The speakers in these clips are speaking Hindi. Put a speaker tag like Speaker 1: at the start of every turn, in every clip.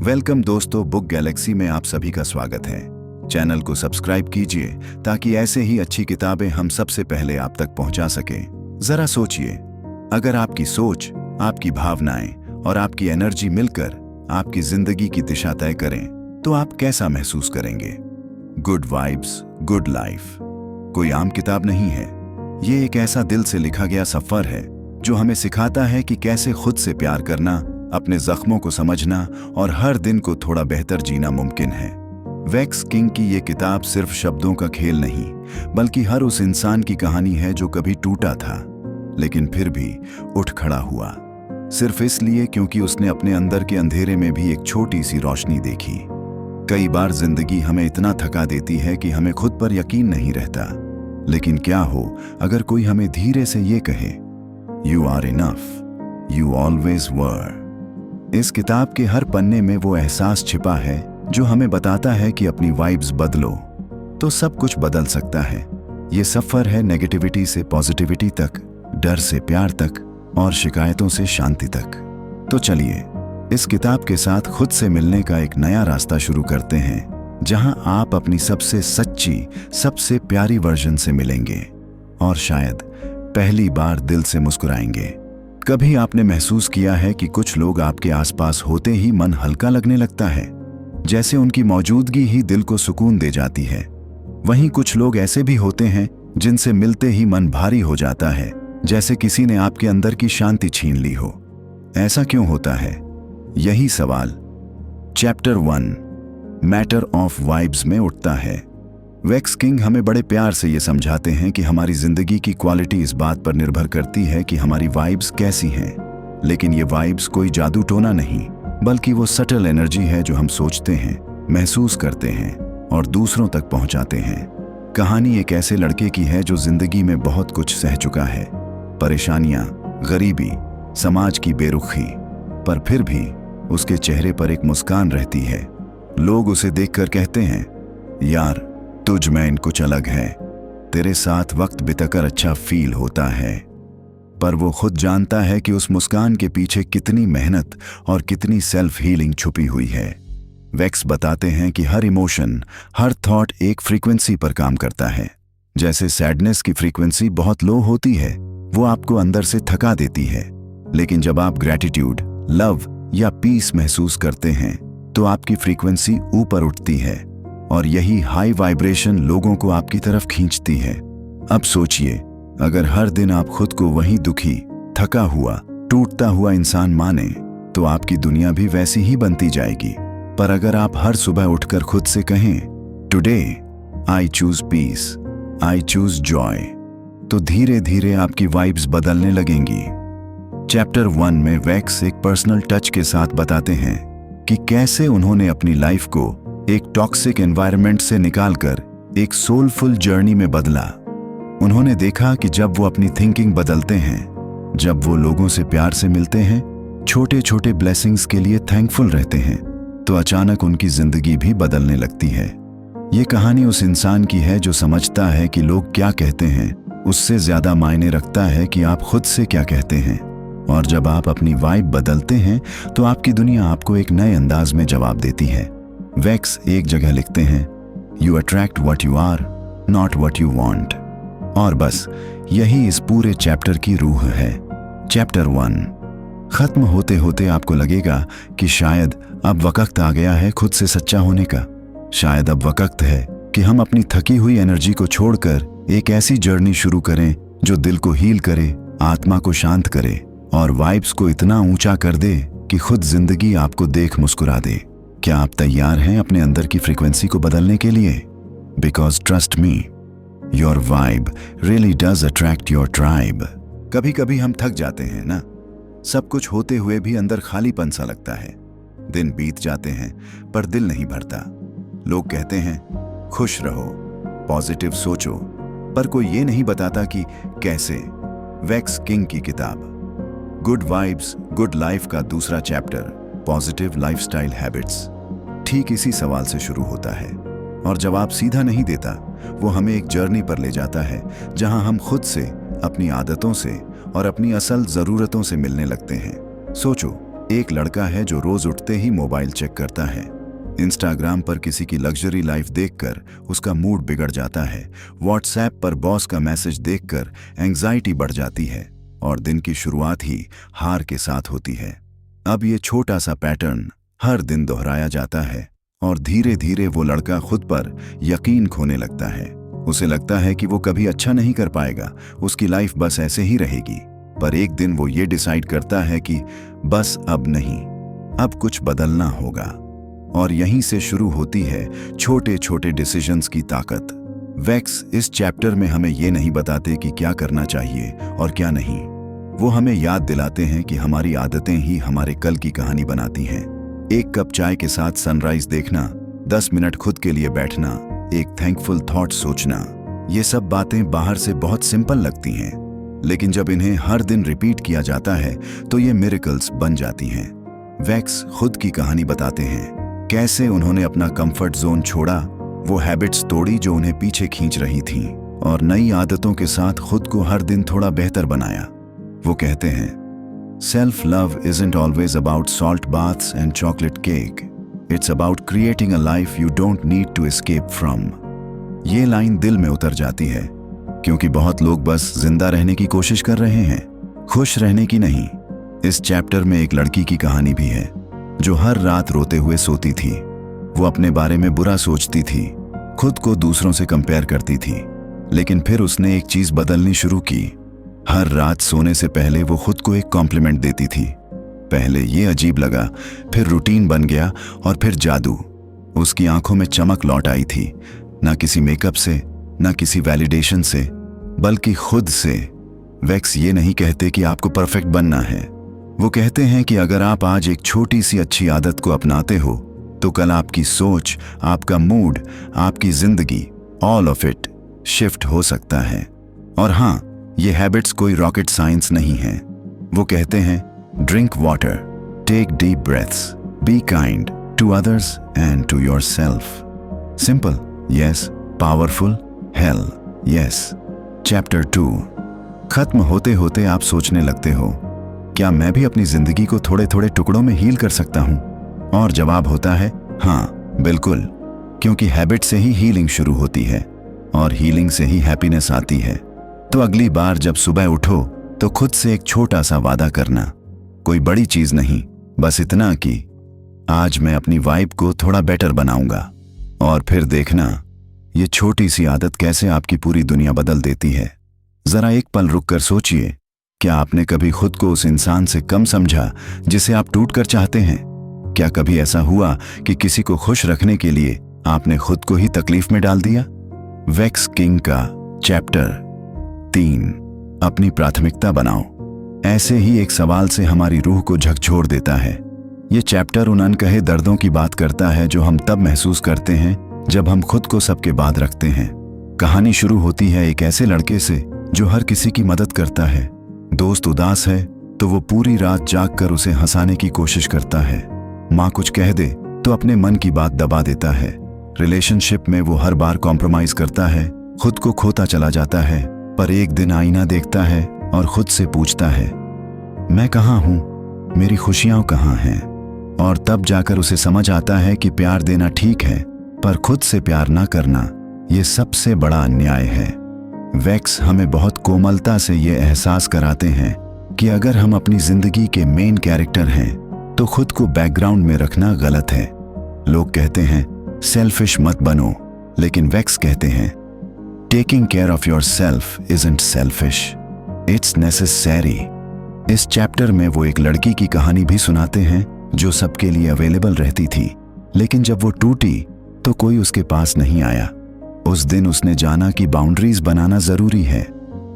Speaker 1: वेलकम दोस्तों, बुक गैलेक्सी में आप सभी का स्वागत है। चैनल को सब्सक्राइब कीजिए ताकि ऐसे ही अच्छी किताबें हम सबसे पहले आप तक पहुंचा सकें। जरा सोचिए, अगर आपकी सोच, आपकी भावनाएं और आपकी एनर्जी मिलकर आपकी जिंदगी की दिशा तय करें तो आप कैसा महसूस करेंगे? गुड वाइब्स, गुड लाइफ कोई आम किताब नहीं है। ये एक ऐसा दिल से लिखा गया सफर है जो हमें सिखाता है कि कैसे खुद से प्यार करना, अपने जख्मों को समझना और हर दिन को थोड़ा बेहतर जीना मुमकिन है। वेक्स किंग की ये किताब सिर्फ शब्दों का खेल नहीं, बल्कि हर उस इंसान की कहानी है जो कभी टूटा था लेकिन फिर भी उठ खड़ा हुआ, सिर्फ इसलिए क्योंकि उसने अपने अंदर के अंधेरे में भी एक छोटी सी रोशनी देखी। कई बार जिंदगी हमें इतना थका देती है कि हमें खुद पर यकीन नहीं रहता, लेकिन क्या हो अगर कोई हमें धीरे से ये कहे, you are enough, you always were. इस किताब के हर पन्ने में वो एहसास छिपा है जो हमें बताता है कि अपनी वाइब्स बदलो तो सब कुछ बदल सकता है। ये सफर है नेगेटिविटी से पॉजिटिविटी तक, डर से प्यार तक और शिकायतों से शांति तक। तो चलिए इस किताब के साथ खुद से मिलने का एक नया रास्ता शुरू करते हैं, जहां आप अपनी सबसे सच्ची, सबसे प्यारी वर्जन से मिलेंगे और शायद पहली बार दिल से मुस्कुराएंगे। कभी आपने महसूस किया है कि कुछ लोग आपके आसपास होते ही मन हल्का लगने लगता है, जैसे उनकी मौजूदगी ही दिल को सुकून दे जाती है। वहीं कुछ लोग ऐसे भी होते हैं जिनसे मिलते ही मन भारी हो जाता है, जैसे किसी ने आपके अंदर की शांति छीन ली हो। ऐसा क्यों होता है? यही सवाल चैप्टर 1 मैटर ऑफ वाइब्स में उठता है। वेक्स किंग हमें बड़े प्यार से ये समझाते हैं कि हमारी जिंदगी की क्वालिटी इस बात पर निर्भर करती है कि हमारी वाइब्स कैसी हैं। लेकिन ये वाइब्स कोई जादू टोना नहीं, बल्कि वो सटल एनर्जी है जो हम सोचते हैं, महसूस करते हैं और दूसरों तक पहुंचाते हैं। कहानी एक ऐसे लड़के की है जो जिंदगी में बहुत कुछ सह चुका है, परेशानियां, गरीबी, समाज की बेरुखी, पर फिर भी उसके चेहरे पर एक मुस्कान रहती है। लोग उसे देखकर कहते हैं, यार तुझ में कुछ अलग है, तेरे साथ वक्त बिताकर अच्छा फील होता है। पर वो खुद जानता है कि उस मुस्कान के पीछे कितनी मेहनत और कितनी सेल्फ हीलिंग छुपी हुई है। वेक्स बताते हैं कि हर इमोशन, हर थॉट एक फ्रीक्वेंसी पर काम करता है। जैसे सैडनेस की फ्रीक्वेंसी बहुत लो होती है, वो आपको अंदर से थका देती है, लेकिन जब आप ग्रैटिट्यूड, लव या पीस महसूस करते हैं तो आपकी फ्रीक्वेंसी ऊपर उठती है और यही हाई वाइब्रेशन लोगों को आपकी तरफ खींचती है। अब सोचिए, अगर हर दिन आप खुद को वही दुखी, थका हुआ, टूटता हुआ इंसान माने तो आपकी दुनिया भी वैसी ही बनती जाएगी। पर अगर आप हर सुबह उठकर खुद से कहें, today I choose peace, I choose joy, तो धीरे धीरे आपकी वाइब्स बदलने लगेंगी। चैप्टर 1 में वेक्स एक पर्सनल टच के साथ बताते हैं कि कैसे उन्होंने अपनी लाइफ को एक टॉक्सिक एनवायरनमेंट से निकालकर एक सोलफुल जर्नी में बदला। उन्होंने देखा कि जब वो अपनी थिंकिंग बदलते हैं, जब वो लोगों से प्यार से मिलते हैं, छोटे छोटे ब्लेसिंग्स के लिए थैंकफुल रहते हैं, तो अचानक उनकी जिंदगी भी बदलने लगती है। ये कहानी उस इंसान की है जो समझता है कि लोग क्या कहते हैं उससे ज्यादा मायने रखता है कि आप खुद से क्या कहते हैं। और जब आप अपनी वाइब बदलते हैं तो आपकी दुनिया आपको एक नए अंदाज में जवाब देती है। वेक्स एक जगह लिखते हैं, you attract what you are, not what you want. और बस यही इस पूरे चैप्टर की रूह है। चैप्टर 1 खत्म होते होते आपको लगेगा कि शायद अब वक्त आ गया है खुद से सच्चा होने का। शायद अब वक्त है कि हम अपनी थकी हुई एनर्जी को छोड़कर एक ऐसी जर्नी शुरू करें जो दिल को हील करे, आत्मा को शांत करे और वाइब्स को इतना ऊंचा कर दे कि खुद जिंदगी आपको देख मुस्कुरा दे। क्या आप तैयार हैं अपने अंदर की फ्रीक्वेंसी को बदलने के लिए? Because trust me, your vibe really does attract your tribe. कभी कभी हम थक जाते हैं ना, सब कुछ होते हुए भी अंदर खालीपन सा लगता है। दिन बीत जाते हैं पर दिल नहीं भरता। लोग कहते हैं खुश रहो, पॉजिटिव सोचो, पर कोई ये नहीं बताता कि कैसे। वेक्स किंग की किताब गुड वाइब्स, गुड लाइफ का दूसरा चैप्टर पॉजिटिव लाइफस्टाइल हैबिट्स ठीक इसी सवाल से शुरू होता है और जवाब सीधा नहीं देता। वो हमें एक जर्नी पर ले जाता है जहां हम खुद से, अपनी आदतों से और अपनी असल ज़रूरतों से मिलने लगते हैं। सोचो, एक लड़का है जो रोज उठते ही मोबाइल चेक करता है। इंस्टाग्राम पर किसी की लग्जरी लाइफ देखकर उसका मूड बिगड़ जाता है। व्हाट्सएप पर बॉस का मैसेज देखकर एंग्जाइटी बढ़ जाती है और दिन की शुरुआत ही हार के साथ होती है। अब ये छोटा सा पैटर्न हर दिन दोहराया जाता है और धीरे धीरे वो लड़का खुद पर यकीन खोने लगता है। उसे लगता है कि वो कभी अच्छा नहीं कर पाएगा, उसकी लाइफ बस ऐसे ही रहेगी। पर एक दिन वो ये डिसाइड करता है कि बस अब नहीं, अब कुछ बदलना होगा। और यहीं से शुरू होती है छोटे छोटे डिसीजंस की ताकत। वेक्स इस चैप्टर में हमें ये नहीं बताते कि क्या करना चाहिए और क्या नहीं। वो हमें याद दिलाते हैं कि हमारी आदतें ही हमारे कल की कहानी बनाती हैं। एक कप चाय के साथ सनराइज देखना, 10 मिनट खुद के लिए बैठना, एक थैंकफुल थॉट सोचना, ये सब बातें बाहर से बहुत सिंपल लगती हैं, लेकिन जब इन्हें हर दिन रिपीट किया जाता है तो ये मिरेकल्स बन जाती हैं। वेक्स खुद की कहानी बताते हैं, कैसे उन्होंने अपना कंफर्ट जोन छोड़ा, वो हैबिट्स तोड़ी जो उन्हें पीछे खींच रही थीं, और नई आदतों के साथ खुद को हर दिन थोड़ा बेहतर बनाया। वो कहते हैं, self love isn't always about salt baths and chocolate cake, it's about creating a life you don't need to escape from. ये लाइन दिल में उतर जाती है, क्योंकि बहुत लोग बस जिंदा रहने की कोशिश कर रहे हैं, खुश रहने की नहीं। इस चैप्टर में एक लड़की की कहानी भी है जो हर रात रोते हुए सोती थी। वो अपने बारे में बुरा सोचती थी, खुद को दूसरों से कंपेयर करती थी, लेकिन फिर उसने एक चीज बदलनी शुरू की। हर रात सोने से पहले वो खुद को एक कॉम्प्लीमेंट देती थी। पहले ये अजीब लगा, फिर रूटीन बन गया और फिर जादू। उसकी आंखों में चमक लौट आई थी, ना किसी मेकअप से, ना किसी वैलिडेशन से, बल्कि खुद से। वेक्स ये नहीं कहते कि आपको परफेक्ट बनना है, वो कहते हैं कि अगर आप आज एक छोटी सी अच्छी आदत को अपनाते हो तो कल आपकी सोच, आपका मूड, आपकी जिंदगी, ऑल ऑफ इट शिफ्ट हो सकता है। और हाँ, ये हैबिट्स कोई रॉकेट साइंस नहीं है। वो कहते हैं, drink water, take deep breaths, be kind to others and to yourself. Simple yes, powerful hell yes. Chapter 2 खत्म होते होते आप सोचने लगते हो, क्या मैं भी अपनी जिंदगी को थोड़े थोड़े टुकड़ों में हील कर सकता हूं? और जवाब होता है हाँ, बिल्कुल, क्योंकि हैबिट से ही हीलिंग शुरू होती है और हीलिंग से ही हैप्पीनेस आती है। तो अगली बार जब सुबह उठो तो खुद से एक छोटा सा वादा करना, कोई बड़ी चीज नहीं, बस इतना कि आज मैं अपनी वाइब को थोड़ा बेटर बनाऊंगा। और फिर देखना, ये छोटी सी आदत कैसे आपकी पूरी दुनिया बदल देती है। जरा एक पल रुक कर सोचिए, क्या आपने कभी खुद को उस इंसान से कम समझा जिसे आप टूट कर चाहते हैं? क्या कभी ऐसा हुआ कि किसी को खुश रखने के लिए आपने खुद को ही तकलीफ में डाल दिया? वेक्स किंग का चैप्टर 3 अपनी प्राथमिकता बनाओ। ऐसे ही एक सवाल से हमारी रूह को झकझोर देता है। ये चैप्टर उन अनकहे दर्दों की बात करता है जो हम तब महसूस करते हैं जब हम खुद को सबके बाद रखते हैं। कहानी शुरू होती है एक ऐसे लड़के से जो हर किसी की मदद करता है। दोस्त उदास है तो वो पूरी रात जागकर उसे हंसाने की कोशिश करता है। माँ कुछ कह दे तो अपने मन की बात दबा देता है। रिलेशनशिप में वो हर बार कॉम्प्रोमाइज करता है, खुद को खोता चला जाता है। पर एक दिन आईना देखता है और खुद से पूछता है, मैं कहाँ हूँ, मेरी खुशियाँ कहाँ हैं? और तब जाकर उसे समझ आता है कि प्यार देना ठीक है, पर खुद से प्यार ना करना ये सबसे बड़ा अन्याय है। वेक्स हमें बहुत कोमलता से ये एहसास कराते हैं कि अगर हम अपनी जिंदगी के मेन कैरेक्टर हैं तो खुद को बैकग्राउंड में रखना गलत है। लोग कहते हैं सेल्फिश मत बनो, लेकिन वेक्स कहते हैं taking care of your self isn't selfish, it's necessary. इस चैप्टर में वो एक लड़की की कहानी भी सुनाते हैं जो सबके लिए अवेलेबल रहती थी, लेकिन जब वो टूटी तो कोई उसके पास नहीं आया। उस दिन उसने जाना कि बाउंड्रीज बनाना जरूरी है।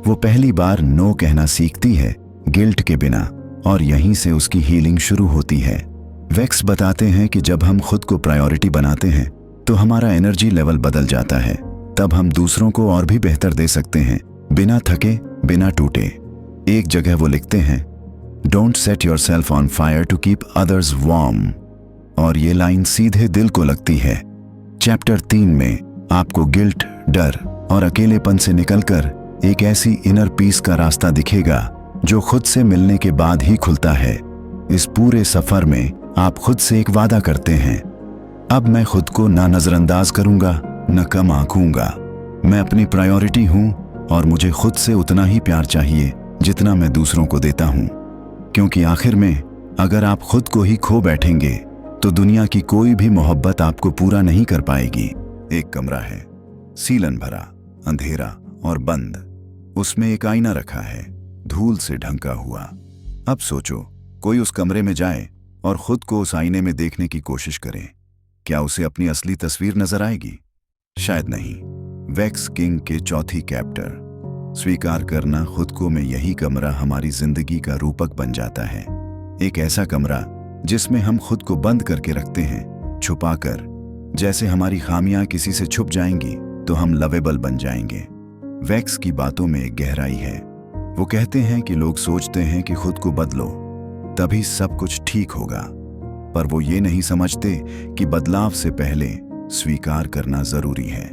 Speaker 1: वो पहली बार नो कहना सीखती है, गिल्ट के बिना, और यहीं से उसकी हीलिंग शुरू होती है। वेक्स बताते हैं कि जब हम खुद को प्रायोरिटी बनाते हैं तो हमारा एनर्जी लेवल बदल जाता है। तब हम दूसरों को और भी बेहतर दे सकते हैं, बिना थके, बिना टूटे। एक जगह वो लिखते हैं, don't set yourself on fire to keep others warm. और ये लाइन सीधे दिल को लगती है। चैप्टर 3 में आपको गिल्ट, डर और अकेलेपन से निकलकर एक ऐसी इनर पीस का रास्ता दिखेगा जो खुद से मिलने के बाद ही खुलता है। इस पूरे सफर में आप खुद से एक वादा करते हैं, अब मैं खुद को ना नजरअंदाज करूंगा न कम आंकूंगा। मैं अपनी प्रायोरिटी हूं और मुझे खुद से उतना ही प्यार चाहिए जितना मैं दूसरों को देता हूं। क्योंकि आखिर में अगर आप खुद को ही खो बैठेंगे तो दुनिया की कोई भी मोहब्बत आपको पूरा नहीं कर पाएगी। एक कमरा है, सीलन भरा, अंधेरा और बंद। उसमें एक आईना रखा है, धूल से ढंका हुआ। अब सोचो, कोई उस कमरे में जाए और खुद को उस आईने में देखने की कोशिश करे, क्या उसे अपनी असली तस्वीर नजर आएगी? शायद नहीं। वैक्स किंग के चौथी कैप्टर, स्वीकार करना खुद को, में यही कमरा हमारी जिंदगी का रूपक बन जाता है। एक ऐसा कमरा जिसमें हम खुद को बंद करके रखते हैं, छुपाकर, जैसे हमारी खामियां किसी से छुप जाएंगी तो हम लवेबल बन जाएंगे। वैक्स की बातों में एक गहराई है। वो कहते हैं कि लोग सोचते हैं कि खुद को बदलो तभी सब कुछ ठीक होगा, पर वो ये नहीं समझते कि बदलाव से पहले स्वीकार करना जरूरी है।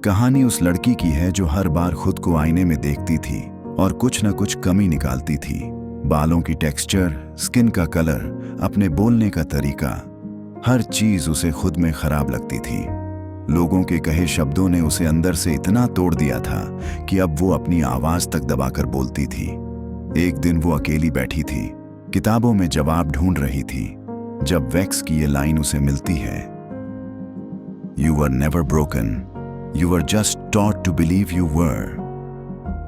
Speaker 1: कहानी उस लड़की की है जो हर बार खुद को आईने में देखती थी और कुछ न कुछ कमी निकालती थी। बालों की टेक्सचर, स्किन का कलर, अपने बोलने का तरीका, हर चीज उसे खुद में खराब लगती थी। लोगों के कहे शब्दों ने उसे अंदर से इतना तोड़ दिया था कि अब वो अपनी आवाज तक दबाकर बोलती थी। एक दिन वो अकेली बैठी थी, किताबों में जवाब ढूंढ रही थी, जब वैक्स की ये लाइन उसे मिलती है, "You were never broken, you were just taught to believe you were."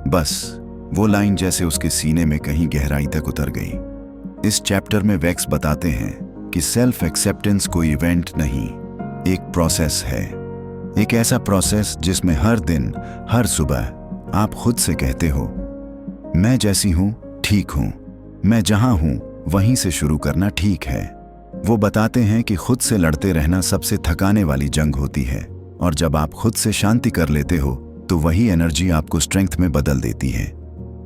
Speaker 1: बस वो लाइन जैसे उसके सीने में कहीं गहराई तक उतर गई। इस चैप्टर में वैक्स बताते हैं कि सेल्फ एक्सेप्टेंस कोई इवेंट नहीं, एक प्रोसेस है। एक ऐसा प्रोसेस जिसमें हर दिन, हर सुबह आप खुद से कहते हो, मैं जैसी हूं ठीक हूं, मैं जहां हूं वहीं से शुरू करना ठीक है। वो बताते हैं कि खुद से लड़ते रहना सबसे थकाने वाली जंग होती है, और जब आप खुद से शांति कर लेते हो तो वही एनर्जी आपको स्ट्रेंथ में बदल देती है।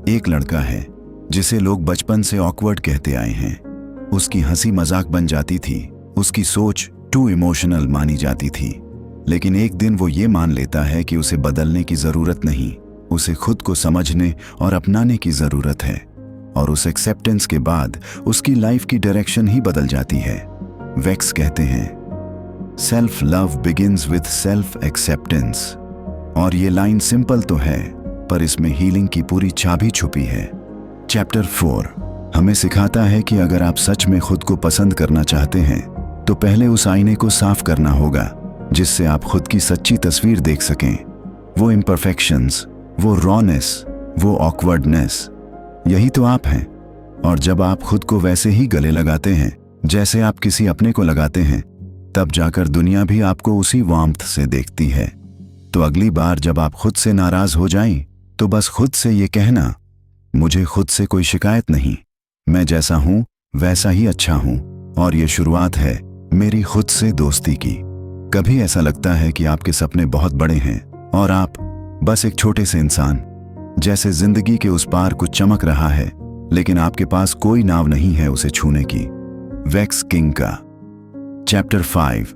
Speaker 1: एक लड़का है जिसे लोग बचपन से ऑकवर्ड कहते आए हैं। उसकी हंसी मजाक बन जाती थी, उसकी सोच टू इमोशनल मानी जाती थी। लेकिन एक दिन वो ये मान लेता है कि उसे बदलने की जरूरत नहीं, उसे खुद को समझने और अपनाने की जरूरत है। और उस एक्सेप्टेंस के बाद उसकी लाइफ की डायरेक्शन ही बदल जाती है। वैक्स कहते हैं, self love begins with self acceptance. और ये लाइन सिंपल तो है, पर इसमें हीलिंग की पूरी चाबी छुपी है। चैप्टर 4 हमें सिखाता है कि अगर आप सच में खुद को पसंद करना चाहते हैं तो पहले उस आईने को साफ करना होगा, जिससे आप खुद की सच्ची तस्वीर देख सकें। वो इम्परफेक्शंस, वो रॉनेस, वो ऑकवर्डनेस, यही तो आप हैं। और जब आप खुद को वैसे ही गले लगाते हैं जैसे आप किसी अपने को लगाते हैं, तब जाकर दुनिया भी आपको उसी वार्मथ से देखती है। तो अगली बार जब आप खुद से नाराज हो जाएं, तो बस खुद से ये कहना, मुझे खुद से कोई शिकायत नहीं, मैं जैसा हूं वैसा ही अच्छा हूं। और ये शुरुआत है मेरी खुद से दोस्ती की। कभी ऐसा लगता है कि आपके सपने बहुत बड़े हैं और आप बस एक छोटे से इंसान, जैसे जिंदगी के उस पार कुछ चमक रहा है, लेकिन आपके पास कोई नाव नहीं है उसे छूने की। वैक्स किंग का chapter 5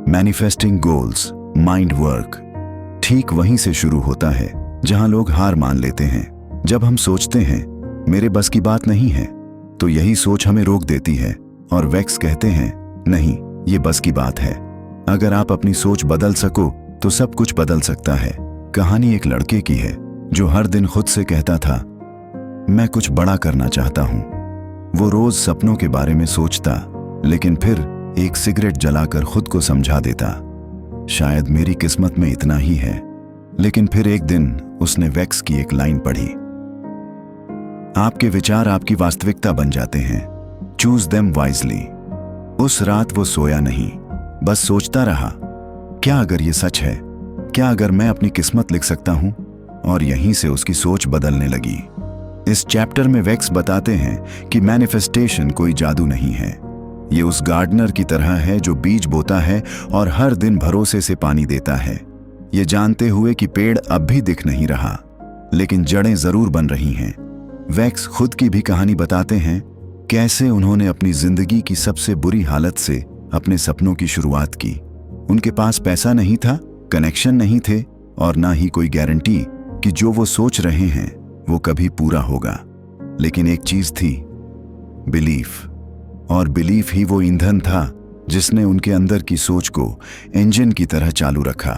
Speaker 1: manifesting goals, mind work, ठीक वहीं से शुरू होता है जहां लोग हार मान लेते हैं। जब हम सोचते हैं मेरे बस की बात नहीं है, तो यही सोच हमें रोक देती है। और वैक्स कहते हैं, नहीं, ये बस की बात है। अगर आप अपनी सोच बदल सको तो सब कुछ बदल सकता है। कहानी एक लड़के की है जो हर दिन खुद से कहता था, मैं कुछ बड़ा करना चाहता हूं। वो रोज सपनों के बारे में सोचता, लेकिन फिर एक सिगरेट जलाकर खुद को समझा देता, शायद मेरी किस्मत में इतना ही है। लेकिन फिर एक दिन उसने वैक्स की एक लाइन पढ़ी, आपके विचार आपकी वास्तविकता बन जाते हैं, चूज देम वाइजली। उस रात वो सोया नहीं, बस सोचता रहा, क्या अगर ये सच है, क्या अगर मैं अपनी किस्मत लिख सकता हूं? और यहीं से उसकी सोच बदलने लगी। इस चैप्टर में वैक्स बताते हैं कि मैनिफेस्टेशन कोई जादू नहीं है। ये उस गार्डनर की तरह है जो बीज बोता है और हर दिन भरोसे से पानी देता है, ये जानते हुए कि पेड़ अब भी दिख नहीं रहा, लेकिन जड़ें जरूर बन रही हैं। वैक्स खुद की भी कहानी बताते हैं, कैसे उन्होंने अपनी जिंदगी की सबसे बुरी हालत से अपने सपनों की शुरुआत की। उनके पास पैसा नहीं था, कनेक्शन नहीं थे, और ना ही कोई गारंटी कि जो वो सोच रहे हैं वो कभी पूरा होगा। लेकिन एक चीज थी, बिलीफ। और बिलीफ ही वो ईंधन था जिसने उनके अंदर की सोच को इंजन की तरह चालू रखा।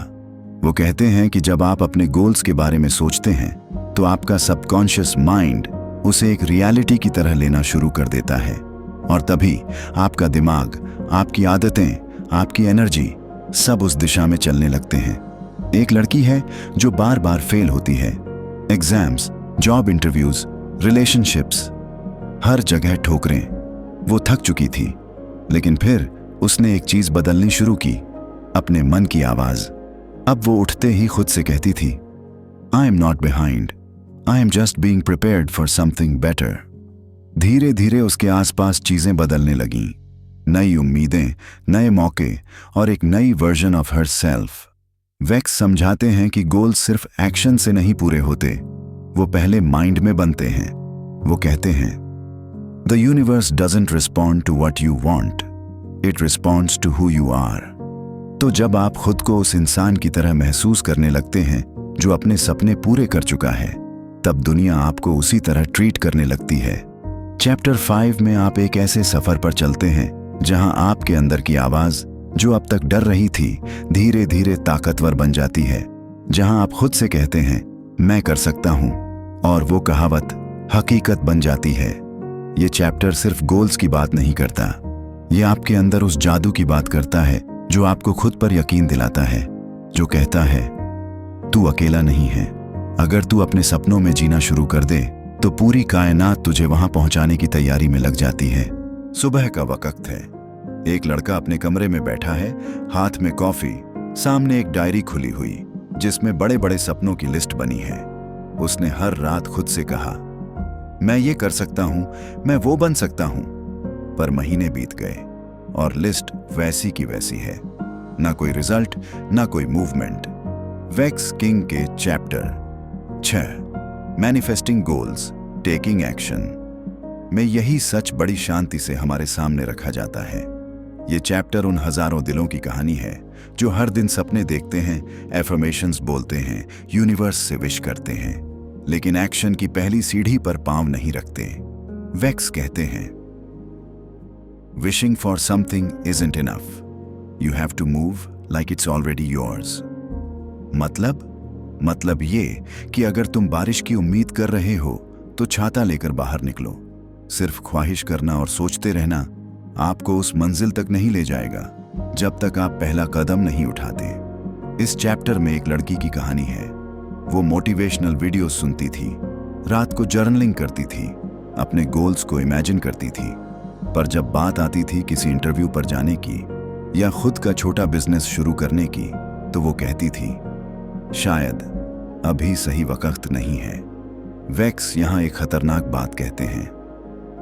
Speaker 1: वो कहते हैं कि जब आप अपने गोल्स के बारे में सोचते हैं तो आपका सबकॉन्शियस माइंड उसे एक रियलिटी की तरह लेना शुरू कर देता है और तभी आपका दिमाग, आपकी आदतें, आपकी एनर्जी सब उस दिशा में चलने लगते हैं। एक लड़की है जो बार बार फेल होती है, एग्जाम्स, जॉब इंटरव्यूज, रिलेशनशिप्स, हर जगह ठोकरें। वो थक चुकी थी, लेकिन फिर उसने एक चीज बदलनी शुरू की, अपने मन की आवाज। अब वो उठते ही खुद से कहती थी, I am not behind, I am just being prepared for something better. धीरे धीरे उसके आसपास चीजें बदलने लगीं, नई उम्मीदें, नए मौके और एक नई version of herself. Vex समझाते हैं कि गोल सिर्फ एक्शन से नहीं पूरे होते, वो पहले माइंड में बनते हैं। वो कहते हैं, the universe doesn't respond to what you want, it responds to who you are. तो जब आप खुद को उस इंसान की तरह महसूस करने लगते हैं जो अपने सपने पूरे कर चुका है, तब दुनिया आपको उसी तरह ट्रीट करने लगती है। चैप्टर 5 में आप एक ऐसे सफर पर चलते हैं जहां आपके अंदर की आवाज, जो अब तक डर रही थी, धीरे धीरे ताकतवर बन जाती है। जहां आप खुद से कहते हैं, मैं कर सकता हूं, और वो कहावत हकीकत बन जाती है। ये चैप्टर सिर्फ गोल्स की बात नहीं करता, ये आपके अंदर उस जादू की बात करता है जो आपको खुद पर यकीन दिलाता है, जो कहता है, तू अकेला नहीं है। अगर तू अपने सपनों में जीना शुरू कर दे तो पूरी कायनात तुझे वहां पहुंचाने की तैयारी में लग जाती है। सुबह का वक्त है। एक लड़का अपने कमरे में बैठा है, हाथ में कॉफी, सामने एक डायरी खुली हुई जिसमें बड़े बड़े सपनों की लिस्ट बनी है। उसने हर रात खुद से कहा, मैं ये कर सकता हूं, मैं वो बन सकता हूं। पर महीने बीत गए और लिस्ट वैसी की वैसी है, ना कोई रिजल्ट, ना कोई मूवमेंट। वेक्स किंग के chapter 6 manifesting goals, taking action में यही सच बड़ी शांति से हमारे सामने रखा जाता है। ये चैप्टर उन हजारों दिलों की कहानी है जो हर दिन सपने देखते हैं, एफर्मेशंस बोलते हैं, यूनिवर्स से विश करते हैं, लेकिन एक्शन की पहली सीढ़ी पर पांव नहीं रखते। वेक्स कहते हैं, wishing for something isn't enough, you have to move like it's already yours. मतलब ये कि अगर तुम बारिश की उम्मीद कर रहे हो तो छाता लेकर बाहर निकलो। सिर्फ ख्वाहिश करना और सोचते रहना आपको उस मंजिल तक नहीं ले जाएगा जब तक आप पहला कदम नहीं उठाते। इस चैप्टर में एक लड़की की कहानी है। वो मोटिवेशनल वीडियोस सुनती थी, रात को जर्नलिंग करती थी, अपने गोल्स को इमेजिन करती थी, पर जब बात आती थी किसी इंटरव्यू पर जाने की या खुद का छोटा बिजनेस शुरू करने की, तो वो कहती थी, शायद अभी सही वक्त नहीं है। वेक्स यहाँ एक खतरनाक बात कहते हैं,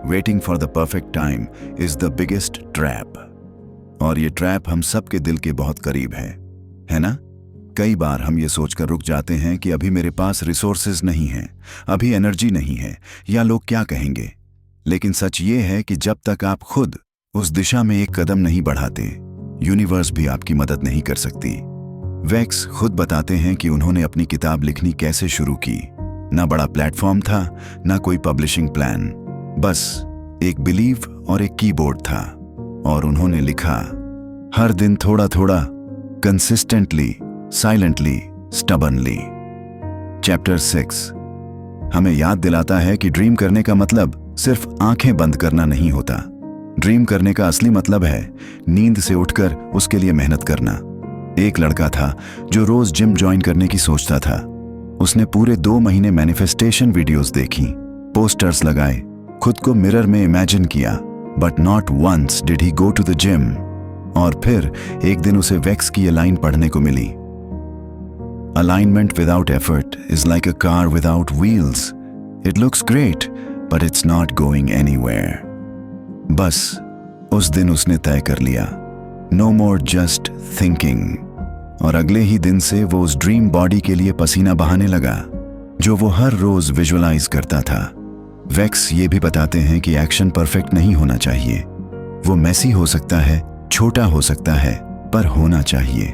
Speaker 1: waiting for the perfect time is the biggest trap. और ये ट्रैप हम सब के दिल के बहुत करीब है ना? कई बार हम ये सोचकर रुक जाते हैं कि अभी मेरे पास रिसोर्सेज नहीं हैं, अभी एनर्जी नहीं है, या लोग क्या कहेंगे। लेकिन सच ये है कि जब तक आप खुद उस दिशा में एक कदम नहीं बढ़ाते, यूनिवर्स भी आपकी मदद नहीं कर सकती। वेक्स खुद बताते हैं कि उन्होंने अपनी किताब लिखनी कैसे शुरू की। ना बड़ा प्लेटफॉर्म था, ना कोई पब्लिशिंग प्लान, बस एक बिलीव और एक कीबोर्ड था। और उन्होंने लिखा, हर दिन थोड़ा थोड़ा, कंसिस्टेंटली, साइलेंटली, स्टबर्नली। चैप्टर 6 हमें याद दिलाता है कि ड्रीम करने का मतलब सिर्फ आंखें बंद करना नहीं होता। ड्रीम करने का असली मतलब है नींद से उठकर उसके लिए मेहनत करना। एक लड़का था जो रोज जिम ज्वाइन करने की सोचता था। उसने पूरे 2 महीने मैनिफेस्टेशन वीडियोस देखी, पोस्टर्स लगाए, खुद को मिरर में इमेजिन किया, but not once did he go to the gym. और फिर एक दिन उसे वेक्स की ये लाइन पढ़ने को मिली, Alignment without effort is like a car without wheels. It looks great, but it's not going anywhere. बस उस दिन उसने तय कर लिया, no more just thinking. और अगले ही दिन से वो उस ड्रीम बॉडी के लिए पसीना बहाने लगा जो वो हर रोज विजुअलाइज करता था। वेक्स ये भी बताते हैं कि एक्शन परफेक्ट नहीं होना चाहिए। वो मेसी हो सकता है, छोटा हो सकता है, पर होना चाहिए,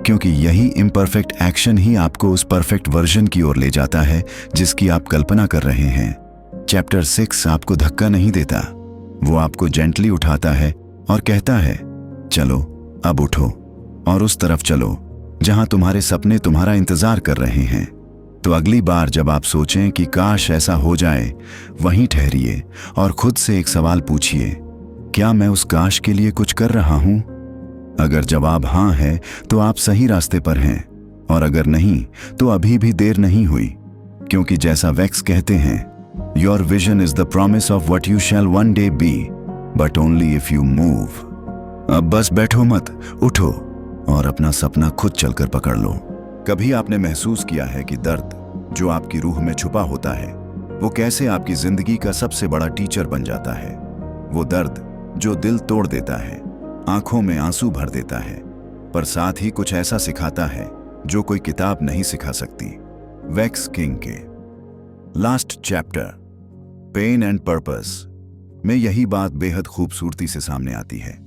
Speaker 1: क्योंकि यही इम्परफेक्ट एक्शन ही आपको उस परफेक्ट वर्जन की ओर ले जाता है जिसकी आप कल्पना कर रहे हैं। चैप्टर 6 आपको धक्का नहीं देता, वो आपको जेंटली उठाता है और कहता है, चलो अब उठो और उस तरफ चलो जहां तुम्हारे सपने तुम्हारा इंतजार कर रहे हैं। तो अगली बार जब आप सोचें कि काश ऐसा हो जाए, वहीं ठहरिए और खुद से एक सवाल पूछिए, क्या मैं उस काश के लिए कुछ कर रहा हूं? अगर जवाब हाँ है तो आप सही रास्ते पर हैं, और अगर नहीं तो अभी भी देर नहीं हुई, क्योंकि जैसा वैक्स कहते हैं, your vision is the promise of what you shall one day be, but only if you move. अब बस बैठो मत, उठो और अपना सपना खुद चलकर पकड़ लो। कभी आपने महसूस किया है कि दर्द जो आपकी रूह में छुपा होता है, वो कैसे आपकी जिंदगी का सबसे बड़ा टीचर बन जाता है? वो दर्द जो दिल तोड़ देता है, आंखों में आंसू भर देता है, पर साथ ही कुछ ऐसा सिखाता है जो कोई किताब नहीं सिखा सकती। वैक्स किंग के last chapter pain and purpose में यही बात बेहद खूबसूरती से सामने आती है।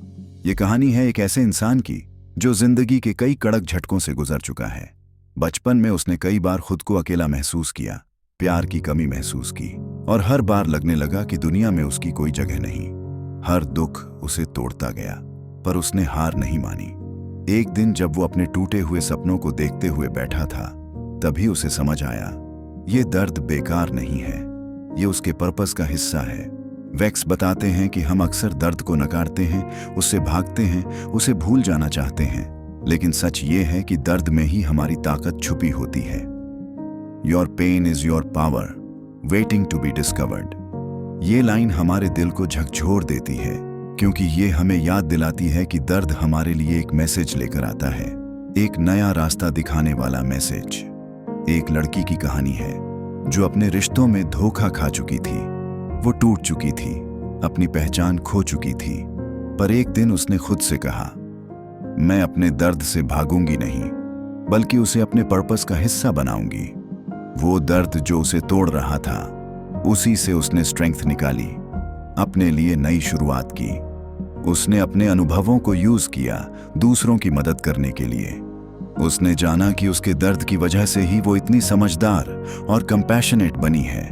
Speaker 1: ये कहानी है एक ऐसे इंसान की जो जिंदगी के कई कड़क झटकों से गुजर चुका है। बचपन में उसने कई बार खुद को अकेला महसूस किया, प्यार की कमी महसूस की, और हर बार लगने लगा कि दुनिया में उसकी कोई जगह नहीं। हर दुख उसे तोड़ता गया, पर उसने हार नहीं मानी। एक दिन जब वो अपने टूटे हुए सपनों को देखते हुए बैठा था, तभी उसे समझ आया, ये दर्द बेकार नहीं है, ये उसके पर्पस का हिस्सा है। वैक्स बताते हैं कि हम अक्सर दर्द को नकारते हैं, उससे भागते हैं, उसे भूल जाना चाहते हैं, लेकिन सच ये है कि दर्द में ही हमारी ताकत छुपी होती है। Your pain is your power waiting to be discovered. ये लाइन हमारे दिल को झकझोर देती है, क्योंकि ये हमें याद दिलाती है कि दर्द हमारे लिए एक मैसेज लेकर आता है, एक नया रास्ता दिखाने वाला मैसेज। एक लड़की की कहानी है जो अपने रिश्तों में धोखा खा चुकी थी। वो टूट चुकी थी, अपनी पहचान खो चुकी थी, पर एक दिन उसने खुद से कहा, मैं अपने दर्द से भागूंगी नहीं, बल्कि उसे अपने पर्पस का हिस्सा बनाऊंगी। वो दर्द जो उसे तोड़ रहा था, उसी से उसने स्ट्रेंथ निकाली, अपने लिए नई शुरुआत की। उसने अपने अनुभवों को यूज किया दूसरों की मदद करने के लिए। उसने जाना कि उसके दर्द की वजह से ही वो इतनी समझदार और कंपैशनेट बनी है।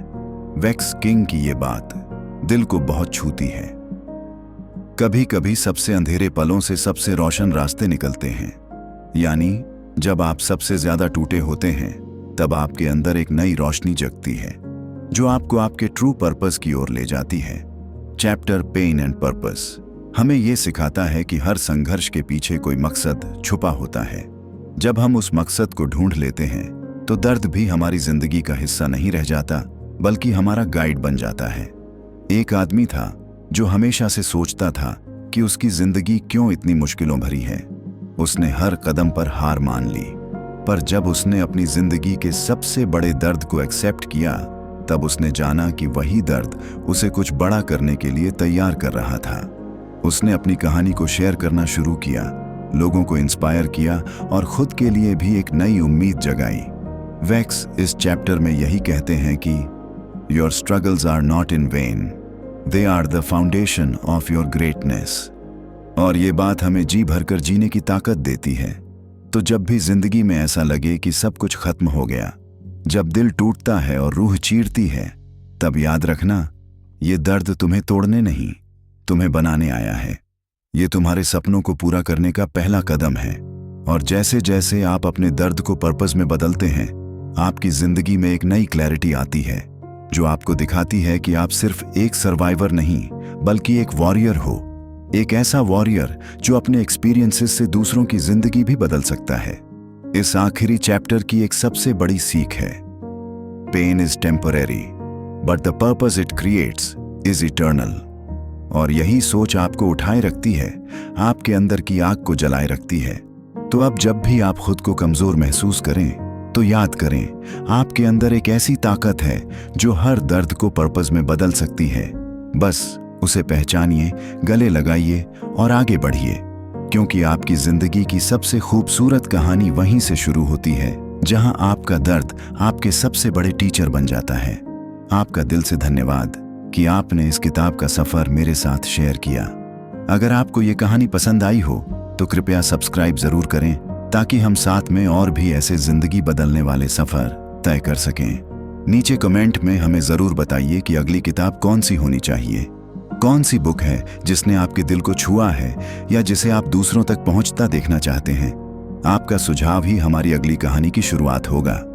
Speaker 1: वैक्स किंग की ये बात दिल को बहुत छूती है। कभी कभी सबसे अंधेरे पलों से सबसे रोशन रास्ते निकलते हैं, यानी जब आप सबसे ज्यादा टूटे होते हैं, तब आपके अंदर एक नई रोशनी जगती है जो आपको आपके ट्रू पर्पस की ओर ले जाती है। चैप्टर पेन एंड पर्पस हमें यह सिखाता है कि हर संघर्ष के पीछे कोई मकसद छुपा होता है। जब हम उस मकसद को ढूंढ लेते हैं, तो दर्द भी हमारी जिंदगी का हिस्सा नहीं रह जाता, बल्कि हमारा गाइड बन जाता है। एक आदमी था जो हमेशा से सोचता था कि उसकी जिंदगी क्यों इतनी मुश्किलों भरी है। उसने हर कदम पर हार मान ली, पर जब उसने अपनी जिंदगी के सबसे बड़े दर्द को एक्सेप्ट किया, तब उसने जाना कि वही दर्द उसे कुछ बड़ा करने के लिए तैयार कर रहा था। उसने अपनी कहानी को शेयर करना शुरू किया, लोगों को इंस्पायर किया और खुद के लिए भी एक नई उम्मीद जगाई। वैक्स इस चैप्टर में यही कहते हैं कि your struggles are not in vain, they are the foundation of your greatness. और ये बात हमें जी भरकर जीने की ताकत देती है। तो जब भी जिंदगी में ऐसा लगे कि सब कुछ खत्म हो गया, जब दिल टूटता है और रूह चीरती है, तब याद रखना, ये दर्द तुम्हें तोड़ने नहीं, तुम्हें बनाने आया है। ये तुम्हारे सपनों को पूरा करने का पहला कदम है। और जैसे जैसे आप अपने दर्द को पर्पस में बदलते हैं, आपकी जिंदगी में एक नई क्लैरिटी आती है जो आपको दिखाती है कि आप सिर्फ एक सर्वाइवर नहीं, बल्कि एक वॉरियर हो। एक ऐसा वॉरियर जो अपने एक्सपीरियंसेस से दूसरों की जिंदगी भी बदल सकता है। इस आखिरी चैप्टर की एक सबसे बड़ी सीख है, pain is temporary but the purpose it creates is eternal. और यही सोच आपको उठाए रखती है, आपके अंदर की आग को जलाए रखती है। तो अब जब भी आप खुद को कमजोर महसूस करें, तो याद करें, आपके अंदर एक ऐसी ताकत है जो हर दर्द को पर्पस में बदल सकती है। बस उसे पहचानिए, गले लगाइए और आगे बढ़िए, क्योंकि आपकी जिंदगी की सबसे खूबसूरत कहानी वहीं से शुरू होती है, जहां आपका दर्द आपके सबसे बड़े टीचर बन जाता है। आपका दिल से धन्यवाद कि आपने इस किताब का सफर मेरे साथ शेयर किया। अगर आपको ये कहानी पसंद आई हो तो कृपया सब्सक्राइब जरूर करें, ताकि हम साथ में और भी ऐसे जिंदगी बदलने वाले सफर तय कर सकें। नीचे कमेंट में हमें जरूर बताइए कि अगली किताब कौन सी होनी चाहिए। कौन सी बुक है जिसने आपके दिल को छुआ है या जिसे आप दूसरों तक पहुंचता देखना चाहते हैं? आपका सुझाव ही हमारी अगली कहानी की शुरुआत होगा।